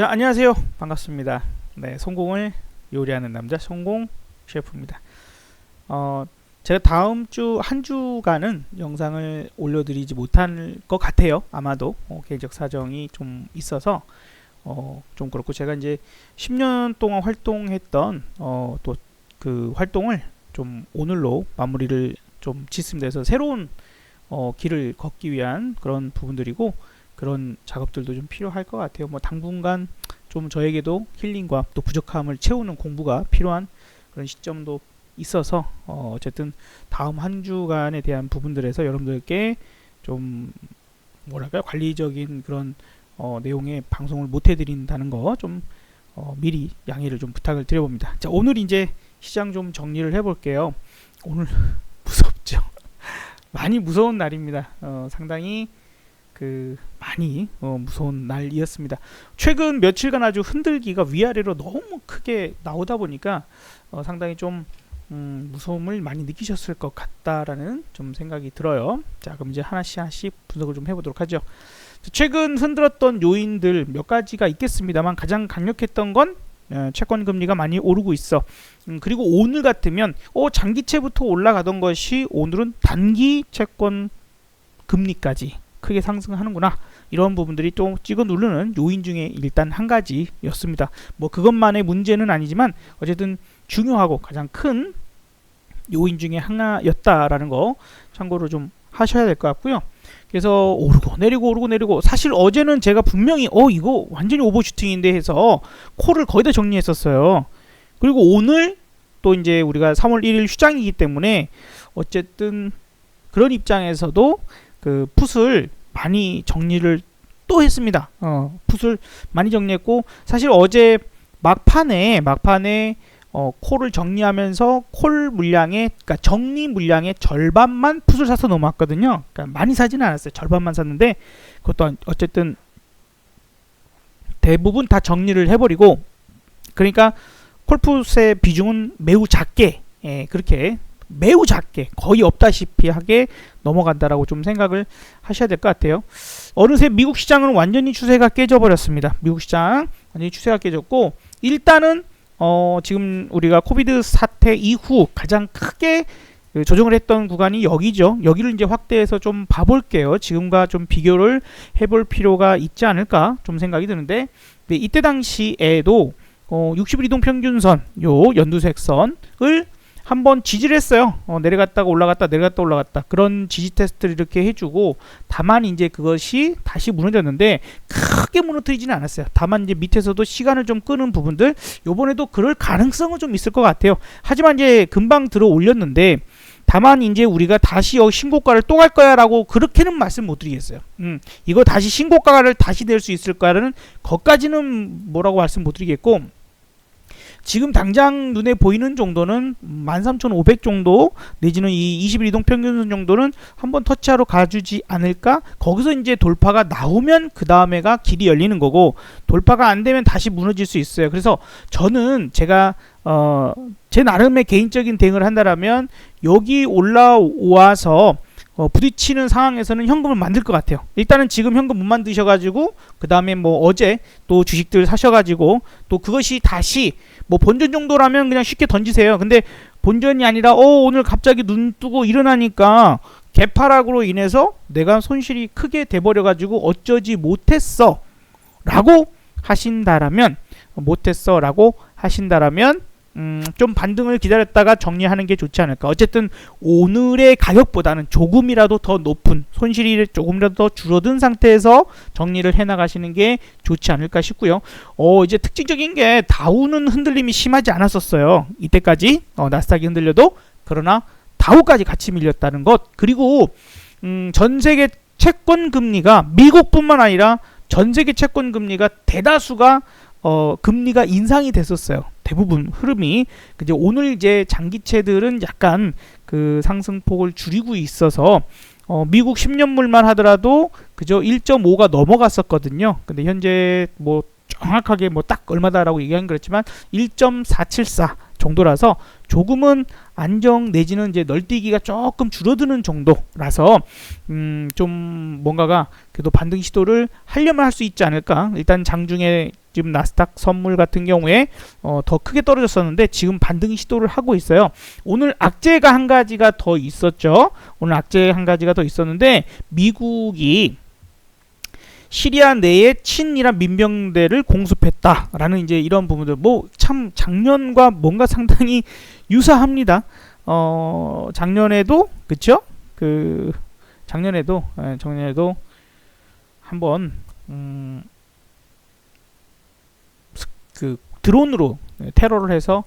자, 안녕하세요. 반갑습니다. 네, 성공을 요리하는 남자 성공 셰프입니다. 제가 다음 주 한 주간은 영상을 올려드리지 못할 것 같아요. 아마도 개인적 사정이 좀 있어서 좀 그렇고, 제가 이제 10년 동안 활동했던 또 그 활동을 좀 오늘로 마무리를 좀 짓습니다. 그래서 새로운 길을 걷기 위한 그런 부분들이고, 그런 작업들도 좀 필요할 것 같아요. 뭐 당분간 좀 저에게도 힐링과 또 부족함을 채우는 공부가 필요한 그런 시점도 있어서 어쨌든 다음 한 주간에 대한 부분들에서 여러분들께 좀 뭐랄까요, 관리적인 그런 내용의 방송을 못 해드린다는 거 좀 미리 양해를 좀 부탁을 드려봅니다. 자, 오늘 이제 시장 좀 정리를 해볼게요. 오늘 무섭죠? 많이 무서운 날입니다. 상당히 많이 무서운 날이었습니다. 최근 며칠간 아주 흔들기가 위아래로 너무 크게 나오다 보니까 상당히 좀 무서움을 많이 느끼셨을 것 같다라는 좀 생각이 들어요. 자, 그럼 이제 하나씩 분석을 좀 해보도록 하죠. 최근 흔들었던 요인들 몇 가지가 있겠습니다만, 가장 강력했던 건 채권 금리가 많이 오르고 있어. 그리고 오늘 같으면 장기채부터 올라가던 것이 오늘은 단기 채권 금리까지 크게 상승하는구나, 이런 부분들이 또 찍어 누르는 요인 중에 일단 한 가지였습니다. 뭐 그것만의 문제는 아니지만 어쨌든 중요하고 가장 큰 요인 중에 하나였다라는 거 참고로 좀 하셔야 될 것 같고요. 그래서 오르고 내리고, 사실 어제는 제가 분명히 이거 완전히 오버슈팅인데 해서 콜을 거의 다 정리했었어요. 그리고 오늘 또 이제 우리가 3월 1일 휴장이기 때문에 어쨌든 그런 입장에서도 그 풋을 많이 정리를 또 했습니다. 풋을 많이 정리했고, 사실 어제 막판에 콜을 정리하면서 콜 물량의, 그러니까 정리 물량의 절반만 풋을 사서 넘어왔거든요. 그러니까 많이 사지는 않았어요. 절반만 샀는데 그것도 어쨌든 대부분 다 정리를 해버리고, 그러니까 콜풋의 비중은 매우 작게, 그렇게 매우 작게, 거의 없다시피 하게 넘어간다라고 좀 생각을 하셔야 될 것 같아요. 어느새 미국 시장은 완전히 추세가 깨져버렸습니다. 미국 시장 완전히 추세가 깨졌고, 일단은 지금 우리가 코비드 사태 이후 가장 크게 조정을 했던 구간이 여기죠. 여기를 이제 확대해서 좀 봐볼게요. 지금과 좀 비교를 해볼 필요가 있지 않을까 좀 생각이 드는데, 이때 당시에도 60일 이동평균선, 요 연두색선을 한번 지지를 했어요. 내려갔다가 올라갔다, 내려갔다 올라갔다, 그런 지지 테스트를 이렇게 해주고, 다만 이제 그것이 다시 무너졌는데 크게 무너뜨리지는 않았어요. 다만 이제 밑에서도 시간을 좀 끄는 부분들, 요번에도 그럴 가능성은 좀 있을 것 같아요. 하지만 이제 금방 들어 올렸는데, 다만 이제 우리가 다시 신고가를 또 갈 거야 라고 그렇게는 말씀 못 드리겠어요. 이거 다시 신고가를 다시 낼 수 있을 거야라는 것까지는 뭐라고 말씀 못 드리겠고, 지금 당장 눈에 보이는 정도는 13,500 정도, 내지는 이 20일 이동 평균선 정도는 한번 터치하러 가주지 않을까. 거기서 이제 돌파가 나오면 그 다음에가 길이 열리는 거고, 돌파가 안 되면 다시 무너질 수 있어요. 그래서 저는 제가 제 나름의 개인적인 대응을 한다라면, 여기 올라와서 부딪히는 상황에서는 현금을 만들 것 같아요. 일단은 지금 현금 못 만드셔가지고, 그 다음에 뭐 어제 또 주식들 사셔가지고, 또 그것이 다시 뭐 본전 정도라면 그냥 쉽게 던지세요. 근데 본전이 아니라 오늘 갑자기 눈 뜨고 일어나니까 개파락으로 인해서 내가 손실이 크게 돼버려가지고 어쩌지 못했어 라고 하신다라면, 좀 반등을 기다렸다가 정리하는 게 좋지 않을까. 어쨌든 오늘의 가격보다는 조금이라도 더 높은, 손실이 조금이라도 더 줄어든 상태에서 정리를 해나가시는 게 좋지 않을까 싶고요. 이제 특징적인 게 다우는 흔들림이 심하지 않았었어요. 이때까지 나스닥이 흔들려도. 그러나 다우까지 같이 밀렸다는 것, 그리고 전세계 채권 금리가, 미국뿐만 아니라 전세계 채권 금리가 대다수가 금리가 인상이 됐었어요. 대부분 흐름이. 이제 오늘 이제 장기채들은 약간 그 상승폭을 줄이고 있어서 미국 10년물만 하더라도 그저 1.5가 넘어갔었거든요. 근데 현재 뭐 정확하게 뭐 딱 얼마다라고 얘기하긴 그렇지만 1.474 정도라서 조금은 안정 내지는 이제 널뛰기가 조금 줄어드는 정도라서 좀 뭔가가 그래도 반등 시도를 하려면 할 수 있지 않을까. 일단 장중에 지금 나스닥 선물 같은 경우에 더 크게 떨어졌었는데 지금 반등 시도를 하고 있어요. 오늘 악재가 한 가지가 더 있었죠. 오늘 악재 한 가지가 더 있었는데 미국이 시리아 내에 친이란 민병대를 공습했다라는 이제 이런 부분들 뭐 참 작년과 뭔가 상당히 유사합니다. 작년에도 그쵸? 그 작년에도 한번 그 드론으로 테러를 해서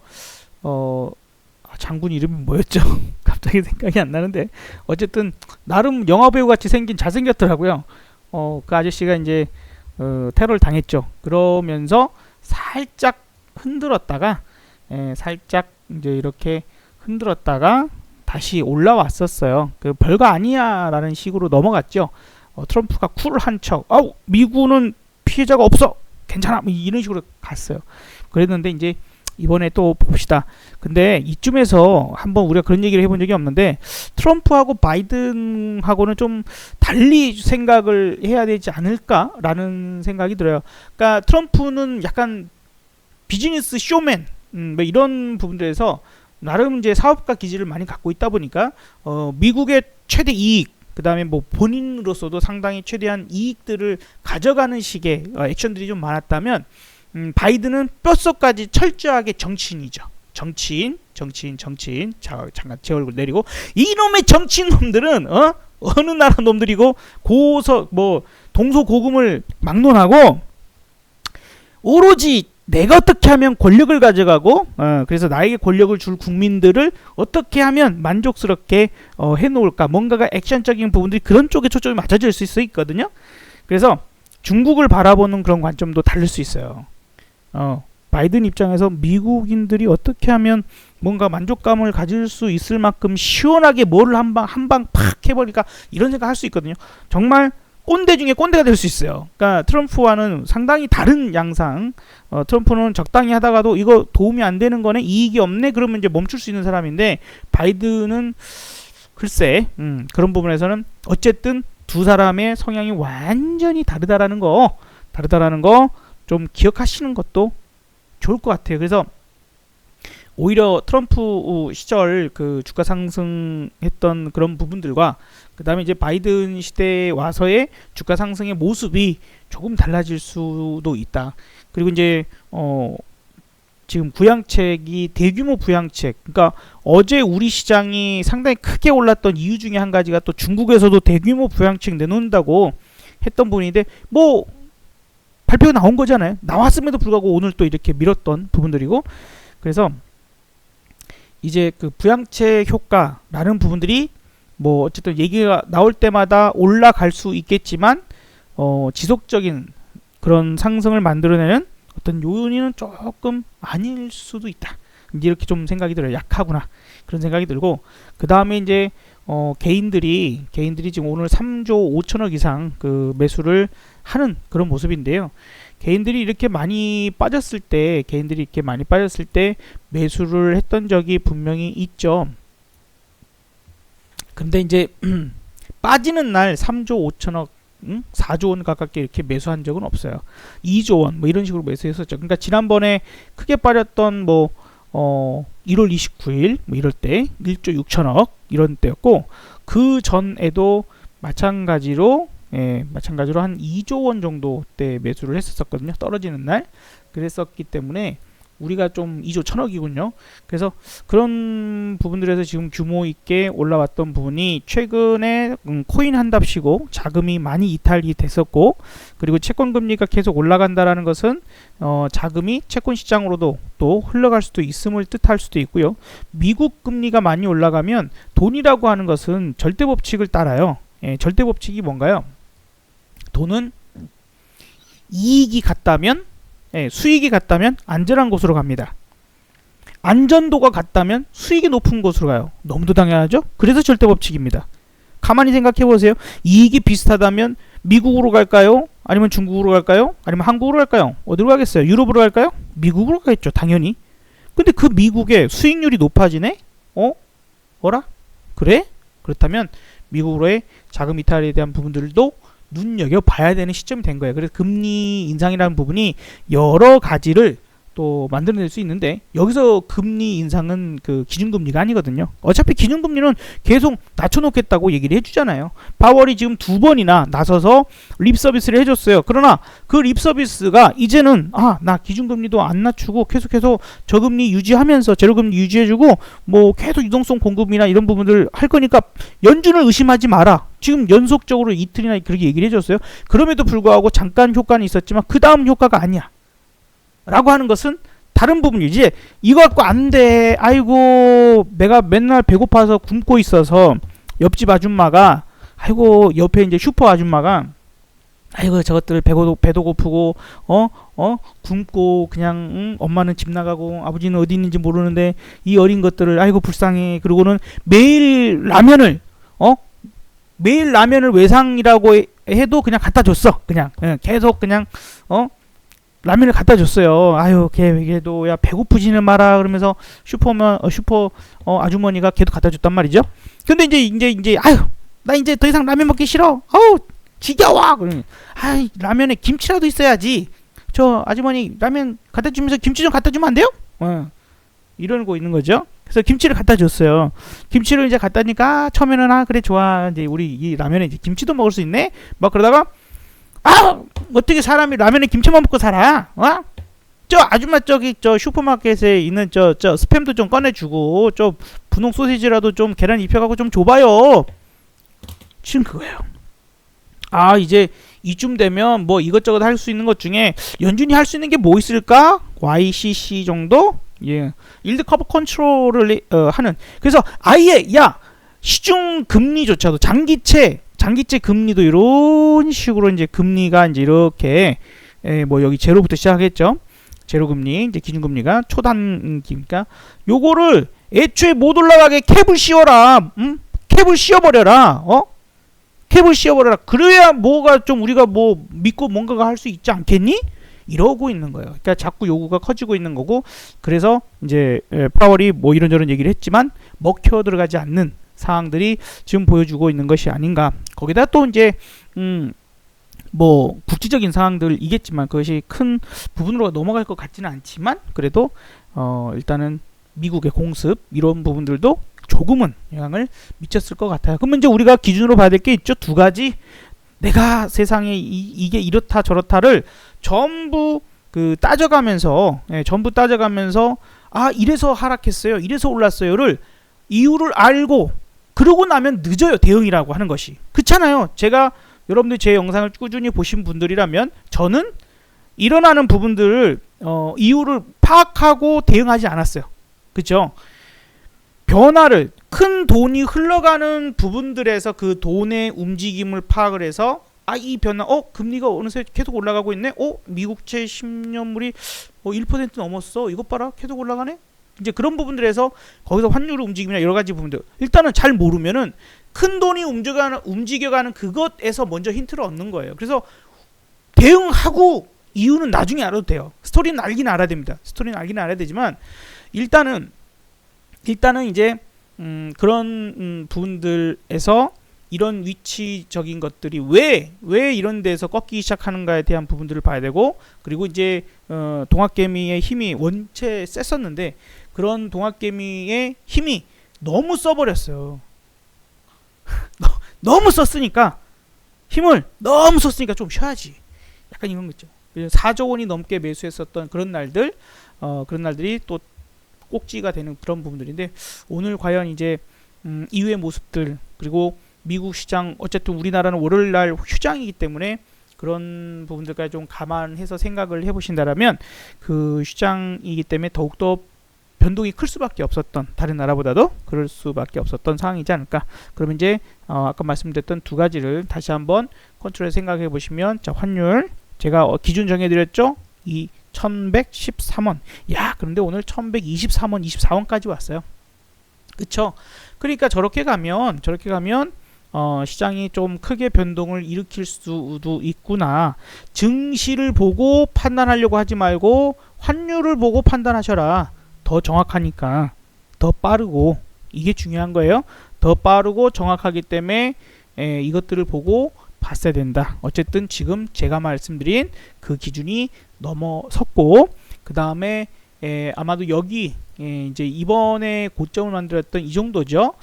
장군 이름이 뭐였죠? 갑자기 생각이 안 나는데 어쨌든 나름 영화배우 같이 생긴 잘생겼더라고요. 그 아저씨가 이제 테러를 당했죠. 그러면서 살짝 흔들었다가 살짝 이제 이렇게 흔들었다가 다시 올라왔었어요. 그 별거 아니야라는 식으로 넘어갔죠. 트럼프가 쿨한 척, 미군은 피해자가 없어, 괜찮아, 뭐 이런 식으로 갔어요. 그랬는데 이제 이번에 또 봅시다. 근데 이쯤에서 한번 우리가 그런 얘기를 해본 적이 없는데 트럼프하고 바이든하고는 좀 달리 생각을 해야 되지 않을까라는 생각이 들어요. 그러니까 트럼프는 약간 비즈니스 쇼맨, 뭐 이런 부분들에서 나름 이제 사업가 기질을 많이 갖고 있다 보니까 미국의 최대 이익, 그 다음에 뭐 본인으로서도 상당히 최대한 이익들을 가져가는 식의 액션들이 좀 많았다면 바이든은 뼛속까지 철저하게 정치인이죠. 정치인. 자, 잠깐 제 얼굴 내리고, 이놈의 정치인 놈들은 어느 나라 놈들이고 동서고금을 막론하고 오로지 내가 어떻게 하면 권력을 가져가고 그래서 나에게 권력을 줄 국민들을 어떻게 하면 만족스럽게 해놓을까, 뭔가가 액션적인 부분들이 그런 쪽에 초점이 맞춰질 수 있거든요. 그래서 중국을 바라보는 그런 관점도 다를 수 있어요. 바이든 입장에서 미국인들이 어떻게 하면 뭔가 만족감을 가질 수 있을 만큼 시원하게 뭐를 한방 팍 해버릴까, 이런 생각 할 수 있거든요. 정말 꼰대 중에 꼰대가 될 수 있어요. 그러니까 트럼프와는 상당히 다른 양상. 트럼프는 적당히 하다가도 이거 도움이 안 되는 거네, 이익이 없네, 그러면 이제 멈출 수 있는 사람인데 바이든은 글쎄 그런 부분에서는 어쨌든 두 사람의 성향이 완전히 다르다라는 거 좀 기억하시는 것도 좋을 것 같아요. 그래서 오히려 트럼프 시절 그 주가 상승했던 그런 부분들과 그 다음에 이제 바이든 시대에 와서의 주가 상승의 모습이 조금 달라질 수도 있다. 그리고 이제 지금 부양책이 대규모 부양책, 그러니까 어제 우리 시장이 상당히 크게 올랐던 이유 중에 한 가지가 또 중국에서도 대규모 부양책 내놓는다고 했던 부분인데 뭐 발표가 나온 거잖아요. 나왔음에도 불구하고 오늘 또 이렇게 밀었던 부분들이고, 그래서 이제 그 부양책 효과라는 부분들이 뭐 어쨌든 얘기가 나올 때마다 올라갈 수 있겠지만 지속적인 그런 상승을 만들어내는 어떤 요인은 조금 아닐 수도 있다. 이렇게 좀 생각이 들어요. 약하구나, 그런 생각이 들고, 그 다음에 이제 개인들이 지금 오늘 3조 5천억 이상 그 매수를 하는 그런 모습인데요. 개인들이 이렇게 많이 빠졌을 때 매수를 했던 적이 분명히 있죠. 근데 이제 빠지는 날 3조 5천억 4조 원 가깝게 이렇게 매수한 적은 없어요. 2조 원 뭐 이런 식으로 매수했었죠. 그러니까 지난번에 크게 빠졌던 1월 29일 뭐 이럴 때 1조 6천억 이런 때였고, 그 전에도 마찬가지로 한 2조 원 정도 때 매수를 했었거든요. 떨어지는 날. 그랬었기 때문에 우리가 좀 2조 1천억이군요. 그래서 그런 부분들에서 지금 규모 있게 올라왔던 부분이 최근에 코인 한답시고 자금이 많이 이탈이 됐었고, 그리고 채권 금리가 계속 올라간다라는 것은 자금이 채권 시장으로도 또 흘러갈 수도 있음을 뜻할 수도 있고요. 미국 금리가 많이 올라가면 돈이라고 하는 것은 절대 법칙을 따라요. 절대 법칙이 뭔가요? 돈은 이익이 같다면, 수익이 같다면 안전한 곳으로 갑니다. 안전도가 같다면 수익이 높은 곳으로 가요. 너무도 당연하죠? 그래서 절대 법칙입니다. 가만히 생각해 보세요. 이익이 비슷하다면 미국으로 갈까요? 아니면 중국으로 갈까요? 아니면 한국으로 갈까요? 어디로 가겠어요? 유럽으로 갈까요? 미국으로 가겠죠, 당연히. 근데 그 미국의 수익률이 높아지네? 어라? 그래? 그렇다면 미국으로의 자금 이탈에 대한 부분들도 눈여겨봐야 되는 시점이 된 거예요. 그래서 금리 인상이라는 부분이 여러 가지를 또 만들어낼 수 있는데, 여기서 금리 인상은 그 기준금리가 아니거든요. 어차피 기준금리는 계속 낮춰놓겠다고 얘기를 해주잖아요. 파월이 지금 2번이나 나서서 립서비스를 해줬어요. 그러나 그 립서비스가 이제는 나 기준금리도 안 낮추고 계속해서 저금리 유지하면서 제로금리 유지해주고 뭐 계속 유동성 공급이나 이런 부분들 할 거니까 연준을 의심하지 마라. 지금 연속적으로 이틀이나 그렇게 얘기를 해줬어요. 그럼에도 불구하고 잠깐 효과는 있었지만 그 다음 효과가 아니야 라고 하는 것은 다른 부분이지. 이거 갖고 안 돼, 아이고 내가 맨날 배고파서 굶고 있어서 옆집 아줌마가, 아이고 옆에 이제 슈퍼 아줌마가, 아이고 저것들 배도 고프고 굶고 그냥 엄마는 집 나가고 아버지는 어디 있는지 모르는데 이 어린 것들을 아이고 불쌍해. 그리고는 매일 라면을 외상이라고 해도 그냥 갖다 줬어. 그냥 계속 그냥 라면을 갖다 줬어요. 아유, 걔도 야 배고프지는 마라 그러면서 슈퍼 아주머니가 걔도 갖다 줬단 말이죠. 근데 이제 아유, 나 이제 더 이상 라면 먹기 싫어. 아우, 지겨워. 그러면 라면에 김치라도 있어야지. 저 아주머니 라면 갖다 주면서 김치 좀 갖다 주면 안 돼요? 이러고 있는 거죠. 그래서 김치를 갖다 줬어요. 김치를 이제 갖다 주니까 처음에는 그래 좋아. 이제 우리 이 라면에 이제 김치도 먹을 수 있네. 막 그러다가 어떻게 사람이 라면에 김치만 먹고 살아? 저 아줌마 저 슈퍼마켓에 있는 저 스팸도 좀 꺼내주고 저 분홍 소시지라도 좀 계란 입혀갖고 좀 줘봐요. 지금 그거예요. 이제 이쯤 되면 뭐 이것저것 할 수 있는 것 중에 연준이 할 수 있는 게 뭐 있을까? YCC 정도? 예, 일드 커브 컨트롤을 하는. 그래서 아예 시중 금리조차도 장기채 금리도 이런 식으로 이제 금리가 이제 이렇게 뭐 여기 제로부터 시작했죠. 제로 금리, 이제 기준금리가 초단기니까 요거를 애초에 못 올라가게 캡을 씌워라. 캡을 씌워버려라. 캡을 씌워버려라. 그래야 뭐가 좀 우리가 뭐 믿고 뭔가가 할 수 있지 않겠니? 이러고 있는 거예요. 그러니까 자꾸 요구가 커지고 있는 거고, 그래서 이제 파월이 뭐 이런저런 얘기를 했지만 먹혀 들어가지 않는 상황들이 지금 보여주고 있는 것이 아닌가. 거기다 또 이제 뭐 국지적인 상황들이겠지만 그것이 큰 부분으로 넘어갈 것 같지는 않지만 그래도 일단은 미국의 공습 이런 부분들도 조금은 영향을 미쳤을 것 같아요. 그러면 이제 우리가 기준으로 봐야 될 게 있죠. 두 가지. 내가 세상에 이게 이렇다 저렇다를 전부 따져가면서 이래서 하락했어요, 이래서 올랐어요를 이유를 알고 그러고 나면 늦어요. 대응이라고 하는 것이. 그렇잖아요. 제가 여러분들 제 영상을 꾸준히 보신 분들이라면 저는 일어나는 부분들을 이유를 파악하고 대응하지 않았어요. 그렇죠? 변화를, 큰 돈이 흘러가는 부분들에서 그 돈의 움직임을 파악을 해서 이 변화, 금리가 어느새 계속 올라가고 있네. 미국채 10년물이 1% 넘었어. 이것 봐라, 계속 올라가네. 이제 그런 부분들에서 거기서 환율 움직임이나 여러 가지 부분들 일단은 잘 모르면은 큰 돈이 움직여가는 그것에서 먼저 힌트를 얻는 거예요. 그래서 대응하고 이유는 나중에 알아도 돼요. 스토리는 알긴 알아야 됩니다. 스토리는 알긴 알아야 되지만 일단은 이제 그런 부분들에서 이런 위치적인 것들이 왜 이런 데서 꺾이기 시작하는가에 대한 부분들을 봐야 되고, 그리고 이제 동학개미의 힘이 원체 셌었는데 그런 동학개미의 힘이 너무 써버렸어요. 너무 썼으니까 힘을 너무 썼으니까 좀 쉬어야지. 약간 이런 거 있죠. 4조 원이 넘게 매수했었던 그런 날들, 그런 날들이 또 꼭지가 되는 그런 부분들인데, 오늘 과연 이제 이후의 모습들, 그리고 미국 시장, 어쨌든 우리나라는 월요일날 휴장이기 때문에 그런 부분들까지 좀 감안해서 생각을 해보신다라면 그 휴장이기 때문에 더욱더 변동이 클 수밖에 없었던, 다른 나라보다도 그럴 수밖에 없었던 상황이지 않을까. 그러면 이제 아까 말씀드렸던 두 가지를 다시 한번 컨트롤 생각해 보시면, 자, 환율 제가 기준 정해드렸죠. 이 1113원. 그런데 오늘 1123원 24원까지 왔어요. 그쵸? 그러니까 저렇게 가면 시장이 좀 크게 변동을 일으킬 수도 있구나. 증시를 보고 판단하려고 하지 말고 환율을 보고 판단하셔라. 더 정확하니까, 더 빠르고, 이게 중요한 거예요. 더 빠르고 정확하기 때문에 이것들을 보고 봤어야 된다. 어쨌든 지금 제가 말씀드린 그 기준이 넘어섰고, 그 다음에 아마도 여기 이제 이번에 고점을 만들었던 이 정도죠.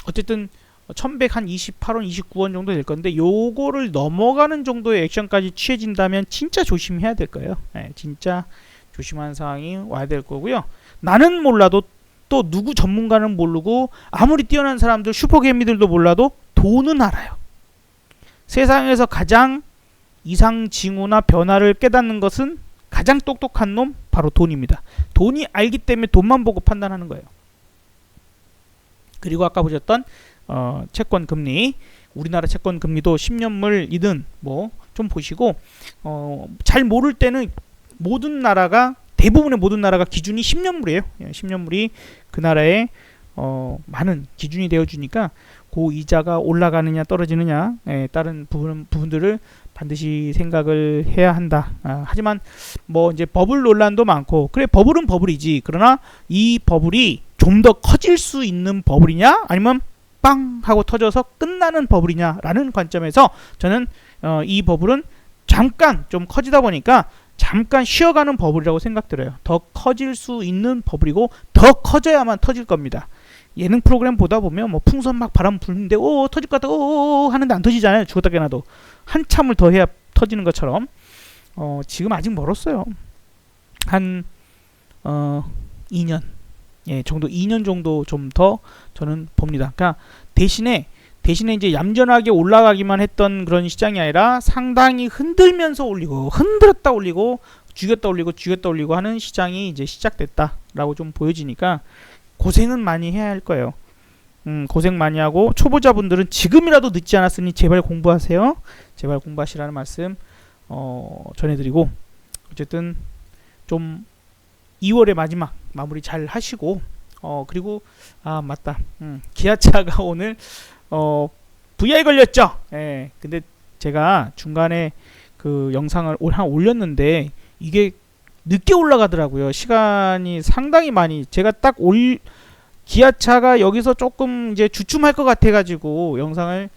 어쨌든 1128원 29원 정도 될 건데, 요거를 넘어가는 정도의 액션까지 취해진다면 진짜 조심해야 될 거예요. 진짜 조심한 상황이 와야 될 거고요. 나는 몰라도, 또 누구 전문가는 모르고, 아무리 뛰어난 사람들 슈퍼개미들도 몰라도 돈은 알아요. 세상에서 가장 이상 징후나 변화를 깨닫는 것은 가장 똑똑한 놈 바로 돈입니다. 돈이 알기 때문에 돈만 보고 판단하는 거예요. 그리고 아까 보셨던 채권 금리, 우리나라 채권 금리도 10년물이든 뭐 좀 보시고, 잘 모를 때는 대부분의 모든 나라가 기준이 10년물이에요. 10년물이 그 나라의 많은 기준이 되어주니까 그 이자가 올라가느냐 떨어지느냐, 다른 부분들을 반드시 생각을 해야 한다. 하지만 뭐 이제 버블 논란도 많고, 그래 버블은 버블이지, 그러나 이 버블이 좀 더 커질 수 있는 버블이냐, 아니면 빵 하고 터져서 끝나는 버블이냐라는 관점에서 저는 이 버블은 잠깐 좀 커지다 보니까 잠깐 쉬어가는 버블이라고 생각들어요. 더 커질 수 있는 버블이고, 더 커져야만 터질 겁니다. 예능 프로그램 보다 보면 뭐 풍선 막 바람 불는데 오 터질 것 같다 오 하는데 안 터지잖아요. 죽었다 깨나도 한참을 더 해야 터지는 것처럼 지금 아직 멀었어요. 한 2년 정도, 2년 정도 좀 더 저는 봅니다. 그러니까 대신에 이제 얌전하게 올라가기만 했던 그런 시장이 아니라 상당히 흔들면서 올리고, 흔들었다 올리고, 죽였다 올리고 하는 시장이 이제 시작됐다라고 좀 보여지니까 고생은 많이 해야 할 거예요. 고생 많이 하고, 초보자분들은 지금이라도 늦지 않았으니 제발 공부하세요. 제발 공부하시라는 말씀 전해드리고, 어쨌든 좀 2월의 마지막 마무리 잘 하시고, 그리고 맞다, 기아차가 오늘 VI 걸렸죠. 근데 제가 중간에 그 영상을 올렸는데 이게 늦게 올라가더라고요. 시간이 상당히 많이, 제가 딱 기아차가 여기서 조금 이제 주춤할 것 같아 가지고 영상을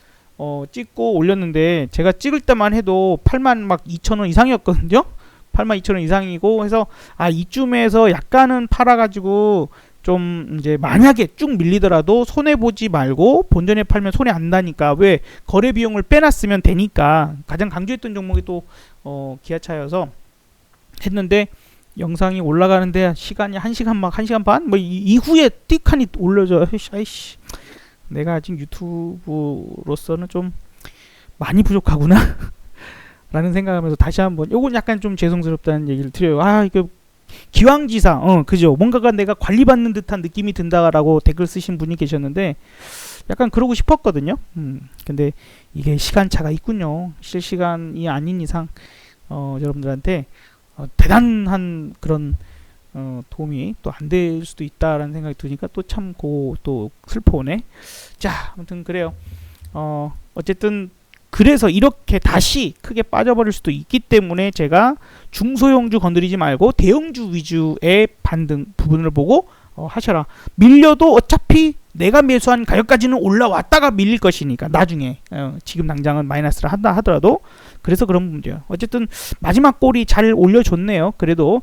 찍고 올렸는데, 제가 찍을 때만 해도 8만 막 2천원 이상이었거든요. 8만 2천원 이상이고 해서 이쯤에서 약간은 팔아 가지고 좀 이제 만약에 쭉 밀리더라도 손해보지 말고 본전에 팔면 손해 안 나니까, 왜 거래 비용을 빼놨으면 되니까 가장 강조했던 종목이 또 기아차여서 했는데, 영상이 올라가는데 시간이 1시간 반? 뭐 이후에 띡하니 올려져. 아이씨, 내가 아직 유튜브로서는 좀 많이 부족하구나 라는 생각하면서 다시 한번, 요건 약간 좀 죄송스럽다는 얘기를 드려요. 이거 기왕지사, 그죠, 뭔가가 내가 관리받는 듯한 느낌이 든다라고 댓글 쓰신 분이 계셨는데, 약간 그러고 싶었거든요. 근데 이게 시간차가 있군요. 실시간이 아닌 이상 여러분들한테 대단한 그런 도움이 또 안 될 수도 있다라는 생각이 드니까 또 참 또 슬퍼오네. 자, 아무튼 그래요. 어쨌든 그래서 이렇게 다시 크게 빠져버릴 수도 있기 때문에 제가 중소형주 건드리지 말고 대형주 위주의 반등 부분을 보고 하셔라. 밀려도 어차피 내가 매수한 가격까지는 올라왔다가 밀릴 것이니까 나중에, 지금 당장은 마이너스를 한다 하더라도. 그래서 그런 문제예요. 어쨌든 마지막 골이 잘 올려줬네요. 그래도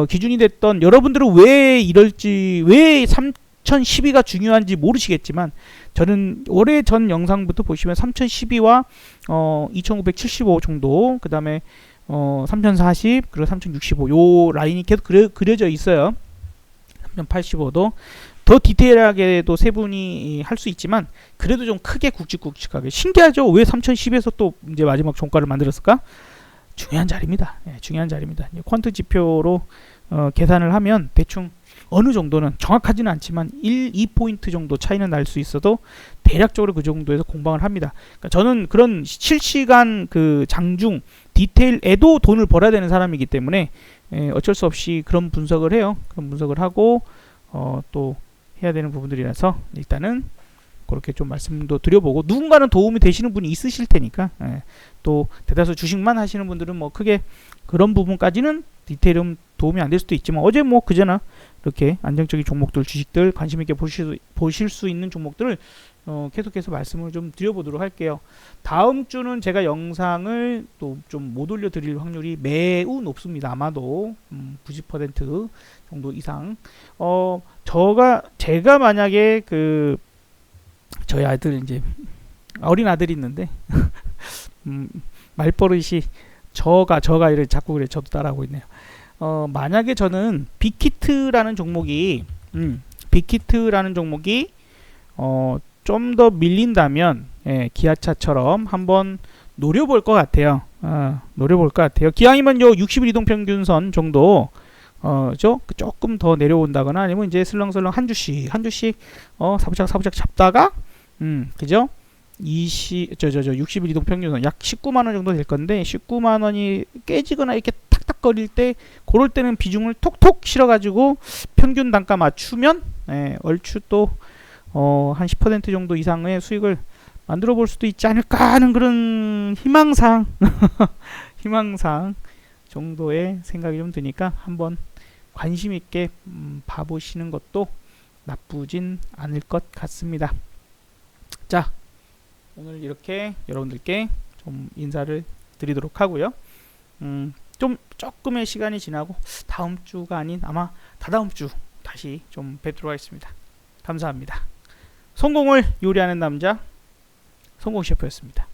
기준이 됐던 여러분들은 왜 이럴지, 왜 3012가 중요한지 모르시겠지만, 저는 오래전 영상부터 보시면 3012와 2975 정도, 그 다음에 3040, 그리고 3065 요 라인이 계속 그려져 있어요. 3085도 더 디테일하게도 세 분이 할 수 있지만, 그래도 좀 크게 굵직굵직하게. 신기하죠? 왜 3010에서 또 이제 마지막 종가를 만들었을까? 중요한 자리입니다. 중요한 자리입니다. 퀀트 지표로 계산을 하면 대충 어느 정도는, 정확하지는 않지만 1, 2포인트 정도 차이는 날 수 있어도 대략적으로 그 정도에서 공방을 합니다. 그러니까 저는 그런 실시간 그 장중 디테일에도 돈을 벌어야 되는 사람이기 때문에 어쩔 수 없이 그런 분석을 해요. 그런 분석을 하고 또 해야 되는 부분들이라서 일단은 그렇게 좀 말씀도 드려보고, 누군가는 도움이 되시는 분이 있으실 테니까, 또 대다수 주식만 하시는 분들은 뭐 크게 그런 부분까지는 디테일은 도움이 안 될 수도 있지만, 어제 뭐 그제나 이렇게 안정적인 종목들, 주식들 관심 있게 보실 수 있는 종목들을 계속해서 말씀을 좀 드려보도록 할게요. 다음 주는 제가 영상을 또 좀 못 올려드릴 확률이 매우 높습니다. 아마도 90% 정도 이상. 제가 만약에 저희 아들 이제 어린 아들이 있는데 말버릇이 저가 이래 자꾸 그래 저도 따라하고 있네요. 만약에 저는 빅히트라는 종목이 좀 더 밀린다면 기아차처럼 한번 노려볼 것 같아요. 기왕이면 요 60일 이동 평균선 정도 조금 더 내려온다거나 아니면 이제 슬렁슬렁 한 주씩 사부작 잡다가 그죠? 60일 이동 평균선 약 19만 원 정도 될 건데 19만 원이 깨지거나 이렇게 탁탁거릴 때 그럴 때는 비중을 톡톡 실어 가지고 평균 단가 맞추면 얼추 또 한 10% 정도 이상의 수익을 만들어 볼 수도 있지 않을까 하는 그런 희망상 정도의 생각이 좀 드니까 한번 관심 있게 봐보시는 것도 나쁘진 않을 것 같습니다. 자, 오늘 이렇게 여러분들께 좀 인사를 드리도록 하고요. 조금의 시간이 지나고 다음 주가 아닌 아마 다다음 주 다시 좀 뵙도록 하겠습니다. 감사합니다. 성공을 요리하는 남자 성공 셰프였습니다.